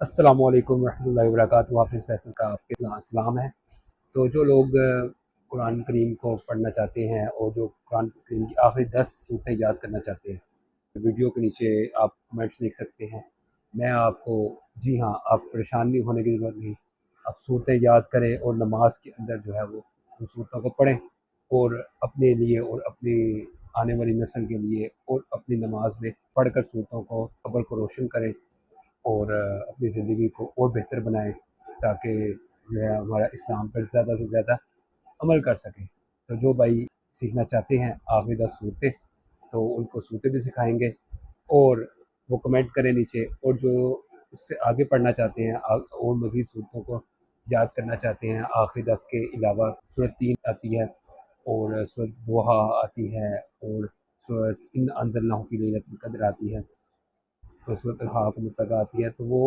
अस्सलामु अलैकुम रहमतुल्लाहि व बरकातुहू। हाफ़िज़ फैसल का आपके सलाम है। तो जो लोग कुरान करीम को पढ़ना चाहते हैं और जो कुरान करीम की आखिरी 10 सूरतें याद करना चाहते हैं, वीडियो के नीचे आप कमेंट्स लिख सकते हैं। मैं आपको जी हाँ, आप परेशान नहीं होने की ज़रूरत नहीं। आप सूरतें याद करें और नमाज के अंदर जो है वो उन सूरतों को पढ़ें और अपने लिए और अपनी आने वाली नस्ल के लिए और अपनी नमाज में पढ़कर सूरतों को कब्र को रोशन करें और अपनी ज़िंदगी को और बेहतर बनाएँ ताकि जो है हमारा इस्लाम पर ज़्यादा से ज़्यादा अमल कर सकें। तो जो भाई सीखना चाहते हैं आखिरी 10 सूरतें, तो उनको सूरतें भी सिखाएँगे और वो कमेंट करें नीचे। और जो उससे आगे पढ़ना चाहते हैं और मज़ीद सूरतों को याद करना चाहते हैं, आखिरी 10 के अलावा सूरत 3 आती है और सूरत दोहा आती है और सूरत इन्ना अंज़लनाहु फ़ी लैलतिल क़द्र आती है। तो सूरत हाक़ मुत्तक़ा आती है, तो वो